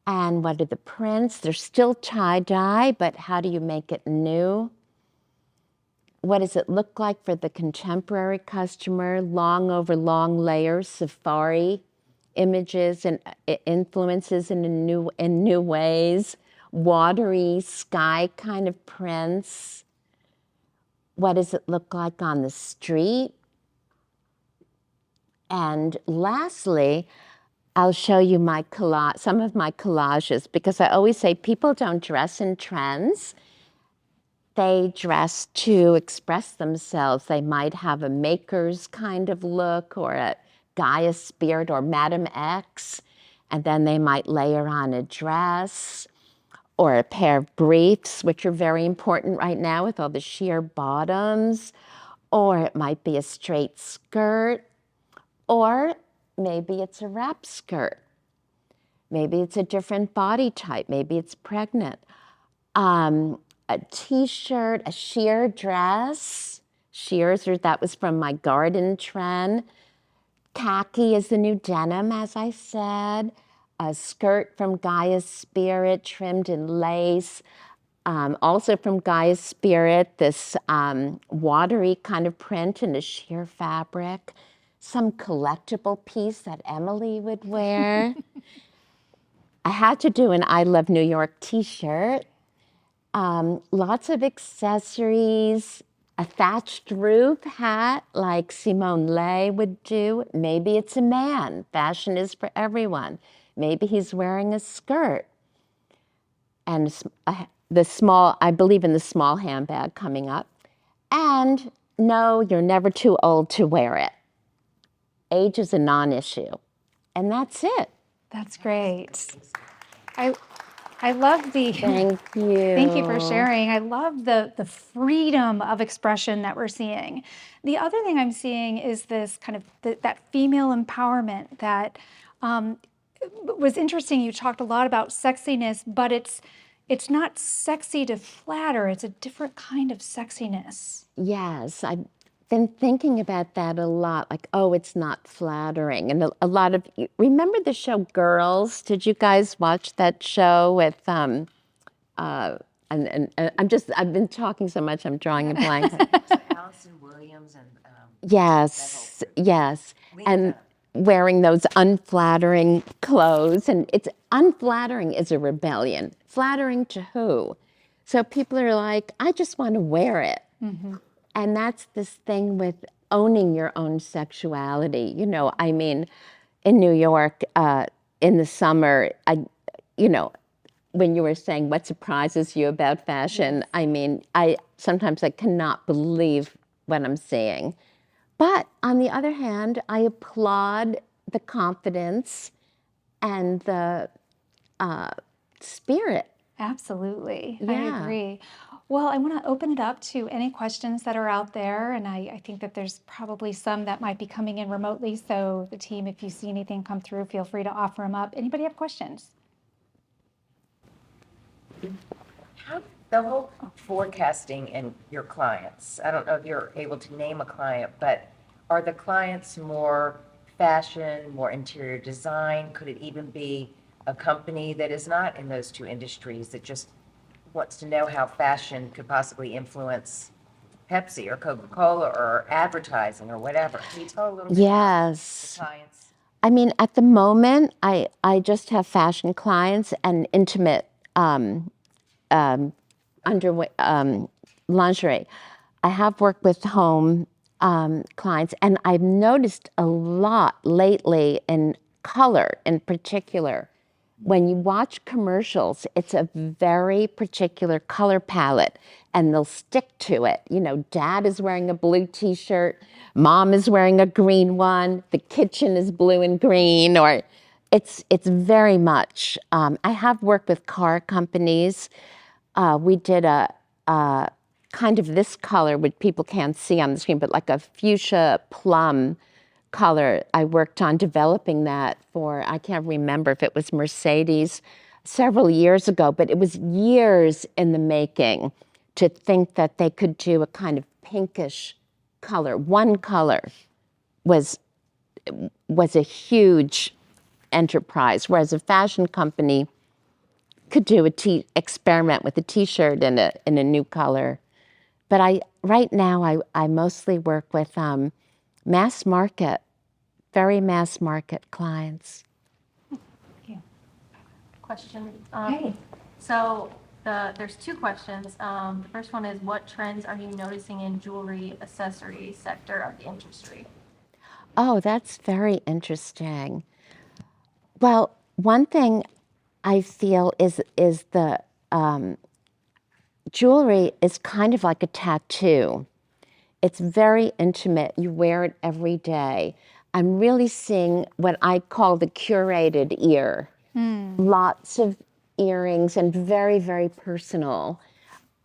And what are the prints? They're still tie-dye, but how do you make it new? What does it look like for the contemporary customer? Long over long layers, safari images and influences in new ways, watery sky kind of prints. What does it look like on the street? And lastly, I'll show you some of my collages, because I always say people don't dress in trends. They dress to express themselves. They might have a maker's kind of look or a Gaia spirit or Madame X, and then they might layer on a dress or a pair of briefs, which are very important right now with all the sheer bottoms, or it might be a straight skirt, or maybe it's a wrap skirt. Maybe it's a different body type. Maybe it's pregnant. a t-shirt, a sheer dress. Sheers, or that was from my garden trend. Khaki is the new denim, as I said. A skirt from Gaia's Spirit, trimmed in lace. Also from Gaia's Spirit, this watery kind of print in a sheer fabric. Some collectible piece that Emily would wear. I had to do an I Love New York t-shirt. Lots of accessories, a thatched roof hat like Simone Leigh would do. Maybe it's a man. Fashion is for everyone. Maybe he's wearing a skirt. And the small, I believe in the small handbag coming up. And no, you're never too old to wear it. Age is a non-issue. And that's it. That's great. I love the Thank you. Thank you for sharing. I love the freedom of expression that we're seeing. The other thing I'm seeing is this kind of that female empowerment that was interesting. You talked a lot about sexiness, but it's not sexy to flatter. It's a different kind of sexiness. Yes, I've been thinking about that a lot, like, oh, it's not flattering. And a lot of, remember the show Girls? Did you guys watch that show with, and I've been talking so much, I'm drawing a blank. Allison Williams and Yes, yes. And wearing those unflattering clothes. And it's unflattering is a rebellion. Flattering to who? So people are like, I just want to wear it. And that's this thing with owning your own sexuality. You know, I mean, in New York, in the summer, when you were saying what surprises you about fashion, I mean, sometimes I cannot believe what I'm seeing. But on the other hand, I applaud the confidence and the spirit. Absolutely. Yeah. I agree. Well, I want to open it up to any questions that are out there. And I think that there's probably some that might be coming in remotely. So the team, if you see anything come through, feel free to offer them up. Anybody have questions? how the whole forecasting and your clients. I don't know if you're able to name a client, but are the clients more fashion, more interior design? Could it even be a company that is not in those two industries that just wants to know how fashion could possibly influence Pepsi or Coca-Cola or advertising or whatever? Can you tell a little bit Yes. about the clients? I mean, at the moment, I just have fashion clients and intimate lingerie. I have worked with home clients, and I've noticed a lot lately in color in particular. When you watch commercials, it's a very particular color palette, and they'll stick to it. You know, dad is wearing a blue t-shirt, mom is wearing a green one, the kitchen is blue and green, or it's very much. I have worked with car companies. We did a kind of this color, which people can't see on the screen, but like a fuchsia plum color. I worked on developing that for, I can't remember if it was Mercedes several years ago, but it was years in the making to think that they could do a kind of pinkish color. One color was a huge enterprise, whereas a fashion company could do experiment with a t-shirt in a new color. But right now I mostly work with mass market, very mass market clients. Question. Hey. So there's two questions. The first one is, what trends are you noticing in jewelry accessory sector of the industry? Oh, that's very interesting. Well, one thing I feel is the jewelry is kind of like a tattoo. It's very intimate. You wear it every day. I'm really seeing what I call the curated ear. Lots of earrings and very, very personal.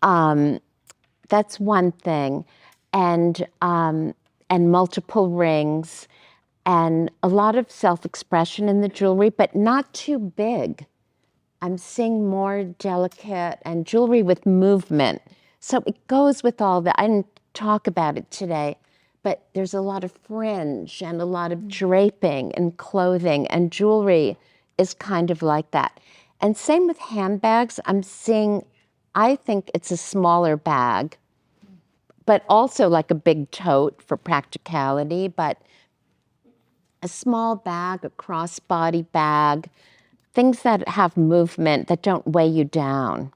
That's one thing. And multiple rings and a lot of self-expression in the jewelry, but not too big. I'm seeing more delicate and jewelry with movement. So it goes with all that. I didn't talk about it today, but there's a lot of fringe and a lot of draping and clothing, and jewelry is kind of like that. And same with handbags. I'm seeing, I think it's a smaller bag, but also like a big tote for practicality, but a small bag, a crossbody bag, things that have movement that don't weigh you down.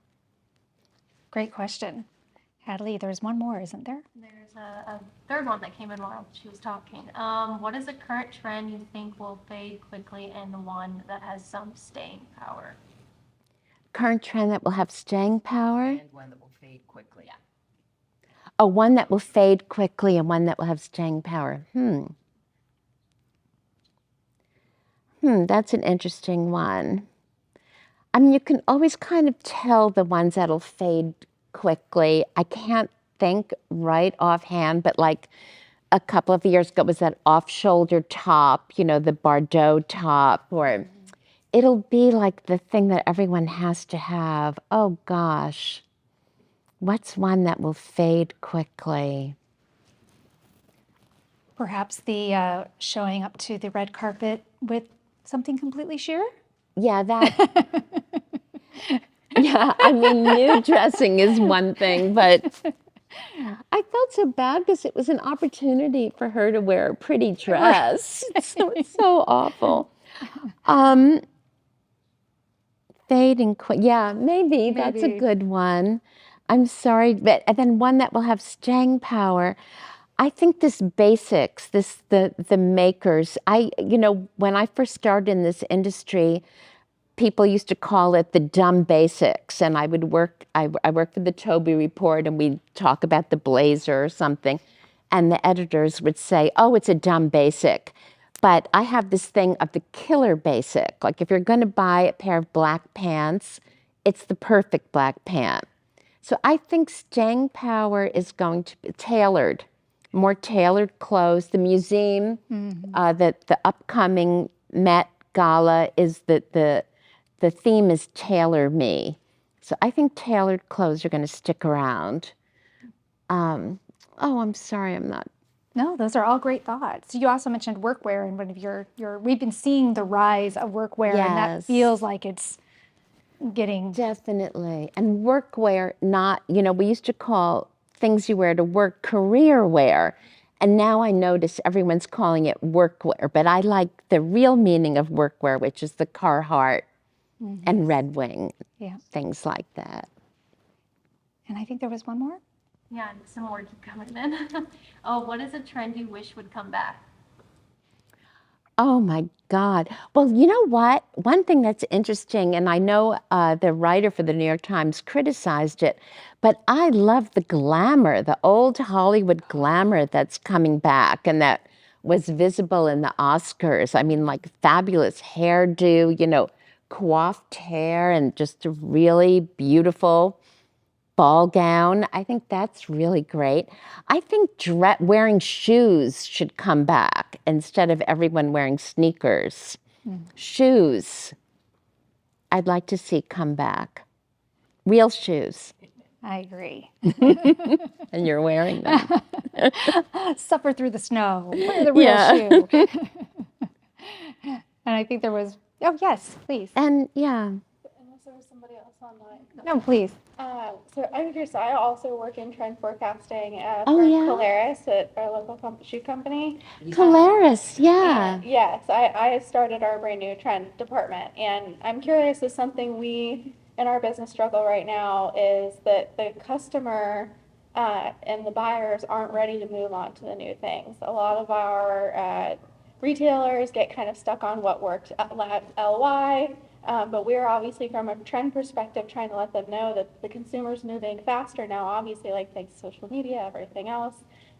Great question. Hadley, there's one more, isn't there? There's a third one that came in while she was talking. What is a current trend you think will fade quickly and one that has some staying power? Current trend that will have staying power? And one that will fade quickly. Yeah. Oh, one that will fade quickly and one that will have staying power. That's an interesting one. I mean, you can always kind of tell the ones that'll fade quickly. I can't think right offhand, but like a couple of years ago was that off-shoulder top, the Bordeaux top, or it'll be like the thing that everyone has to have. Oh gosh, what's one that will fade quickly? Perhaps the showing up to the red carpet with something completely sheer? Yeah, that. Yeah, I mean, new dressing is one thing, but I felt so bad because it was an opportunity for her to wear a pretty dress. So it's so awful. Fading quick. Yeah, maybe that's a good one. I'm sorry, but and then one that will have staying power. I think this basics, the makers. When I first started in this industry, people used to call it the dumb basics, and I would work. I worked for the Tobé report, and we'd talk about the blazer or something, and the editors would say, "Oh, it's a dumb basic." But I have this thing of the killer basic. Like if you're going to buy a pair of black pants, it's the perfect black pant. So I think staying power is going to be tailored, more tailored clothes. The museum, the upcoming Met Gala is the theme is tailor me. So I think tailored clothes are going to stick around. I'm sorry, I'm not. No, those are all great thoughts. You also mentioned workwear in one of your we've been seeing the rise of workwear, and that Yes. feels like it's getting Definitely. And workwear, not, we used to call things you wear to work career wear. And now I notice everyone's calling it workwear. But I like the real meaning of workwear, which is the Carhartt and Red Wing, things like that. And I think there was one more. Yeah, and some more keep coming in. What is a trend you wish would come back? Oh my God. Well, you know what? One thing that's interesting, and I know the writer for the New York Times criticized it, but I love the glamour, the old Hollywood glamour that's coming back and that was visible in the Oscars. I mean, like fabulous hairdo, coiffed hair and just a really beautiful ball gown. I think that's really great. I think wearing shoes should come back instead of everyone wearing sneakers. Shoes, I'd like to see come back. Real shoes. I agree. And you're wearing them. Suffer through the snow. Wear the real shoe. And I think there was. Oh yes, please. And yeah. Unless there was somebody else online. No, please. So I'm curious, I also work in trend forecasting Oh, for yeah? Caleres at our local shoe company. Caleres, yeah. And yes, I started our brand new trend department, and I'm curious if something we in our business struggle right now is that the customer and the buyers aren't ready to move on to the new things. A lot of our retailers get kind of stuck on what worked at LY. But we're obviously from a trend perspective trying to let them know that the consumer's moving faster now, obviously, like thanks to social media, everything else.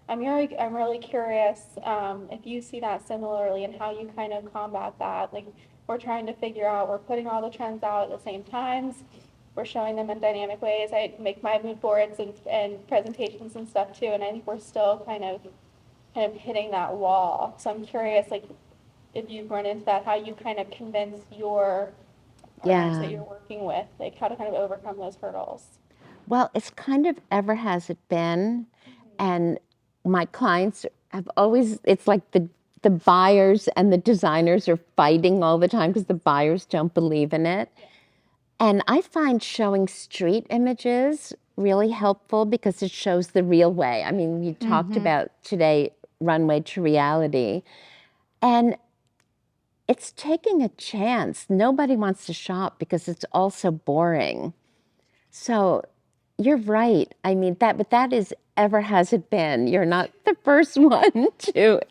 I'm really curious if you see that similarly and how you kind of combat that. Like we're trying to figure out, we're putting all the trends out at the same times. We're showing them in dynamic ways. I make my mood boards and presentations and stuff too, and I think we're still kind of hitting that wall. So I'm curious, like, if you've run into that, how you kind of convince your partners Yeah. that you're working with, like how to kind of overcome those hurdles? Well, it's kind of ever has it been. And my clients have always, it's like the buyers and the designers are fighting all the time because the buyers don't believe in it. And I find showing street images really helpful because it shows the real way. I mean, we talked about today runway to reality. And it's taking a chance. Nobody wants to shop because it's all so boring. So you're right. I mean, but that is ever has it been. You're not the first one to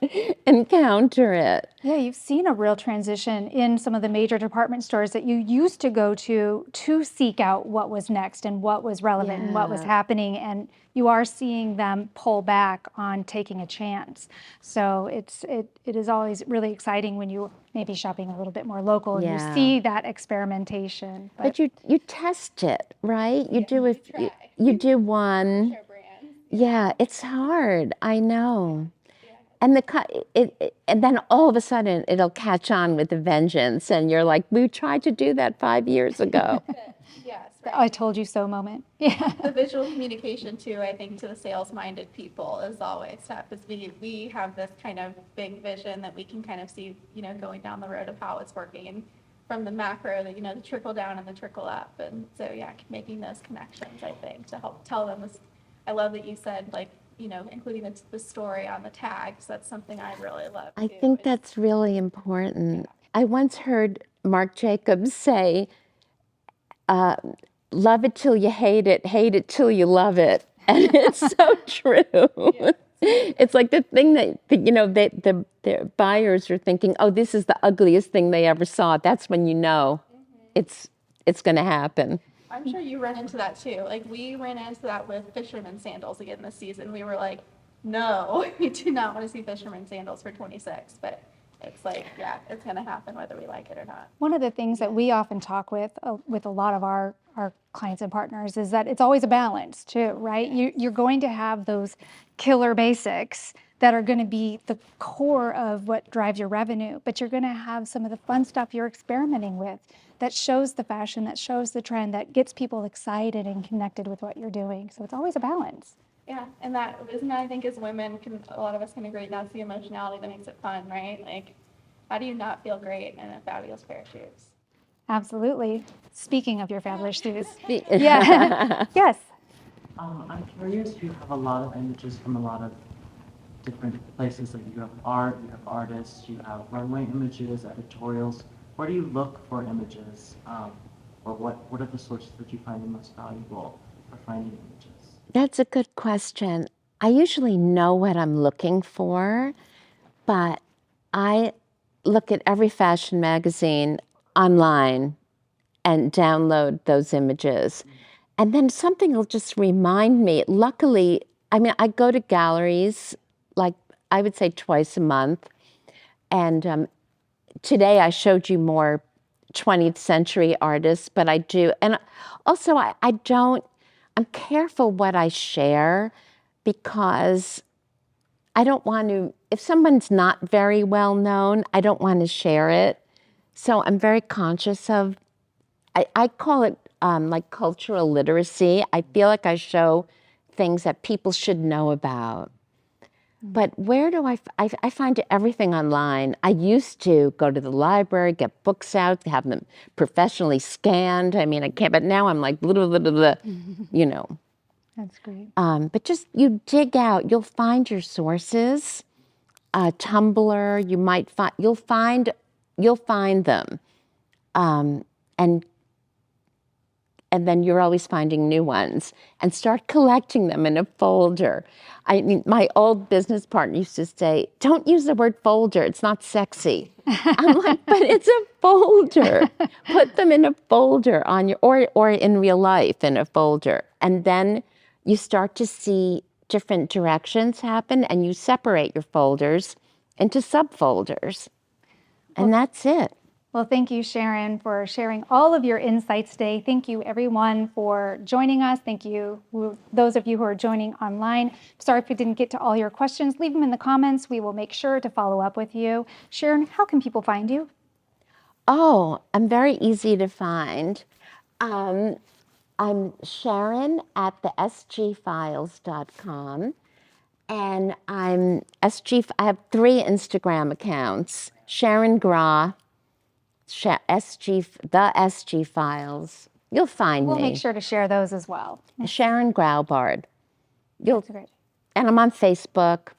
encounter it. Yeah, you've seen a real transition in some of the major department stores that you used to go to seek out what was next and what was relevant and what was Yeah. happening. And you are seeing them pull back on taking a chance. So it is always really exciting when you maybe shopping a little bit more local and you Yeah. see that experimentation. But you test it, right? You do if try. you do one. Share brands. Yeah, it's hard. I know. And and then all of a sudden it'll catch on with a vengeance, and you're like, we tried to do that 5 years ago. Yes, The right. I told you so moment. Yeah. The visual communication too, I think, to the sales-minded people is always tough. Is we have this kind of big vision that we can kind of see, going down the road of how it's working, and from the macro, the trickle down and the trickle up, and so yeah, making those connections, I think, to help tell them this. I love that you said including the story on the tags. That's something I really love. I too, think is- that's really important. I once heard Marc Jacobs say, love it till you hate it till you love it. And it's so true. It's like the thing that, the buyers are thinking, oh, this is the ugliest thing they ever saw. That's when you know it's going to happen. I'm sure you run into that too. Like we ran into that with fisherman sandals again this season. We were like, no, we do not want to see fisherman sandals for 26. But it's like, yeah, it's going to happen whether we like it or not. One of the things that we often talk with a lot of our clients and partners is that it's always a balance too, right? You're going to have those killer basics that are going to be the core of what drives your revenue, but you're going to have some of the fun stuff you're experimenting with that shows the fashion, that shows the trend, that gets people excited and connected with what you're doing. So it's always a balance. Yeah, and that isn't that, I think as women, a lot of us can agree, that's the emotionality that makes it fun, right? Like, how do you not feel great in a fabulous pair of shoes? Absolutely. Speaking of your fabulous shoes. Yeah. Yes. I'm curious, you have a lot of images from a lot of different places. Like you have art, you have artists, you have runway images, editorials. Where do you look for images? Or what are the sources that you find the most valuable for finding images? That's a good question. I usually know what I'm looking for, but I look at every fashion magazine online and download those images. And then something will just remind me. Luckily, I mean, I go to galleries, like I would say twice a month. And today I showed you more 20th century artists, but I do. And also, I'm careful what I share because I don't want to, if someone's not very well known, I don't want to share it. So I'm very conscious of, I call it like cultural literacy. I feel like I show things that people should know about. But where do I find everything online. I used to go to the library, get books out, have them professionally scanned. I mean, I can't, but now I'm like, blah, blah, blah, blah, you know. That's great. But just you dig out, you'll find your sources. Tumblr, you'll find them. And then you're always finding new ones and start collecting them in a folder. I mean, my old business partner used to say, don't use the word folder, it's not sexy. I'm like, but it's a folder. Put them in a folder on your, or in real life in a folder. And then you start to see different directions happen and you separate your folders into subfolders. And that's it. Well, thank you, Sharon, for sharing all of your insights today. Thank you, everyone, for joining us. Thank you, those of you who are joining online. Sorry if we didn't get to all your questions. Leave them in the comments. We will make sure to follow up with you. Sharon, how can people find you? Oh, I'm very easy to find. I'm Sharon at the sgfiles.com, and I have 3 Instagram accounts: Sharon Gra, the SG Files. You'll find We'll me. make sure to share those as well. Sharon Graubard. That's great. And I'm on Facebook,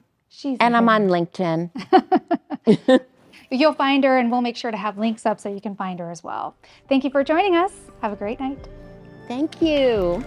and I'm on LinkedIn. You'll find her, and we'll make sure to have links up so you can find her as well. Thank you for joining us. Have a great night. Thank you.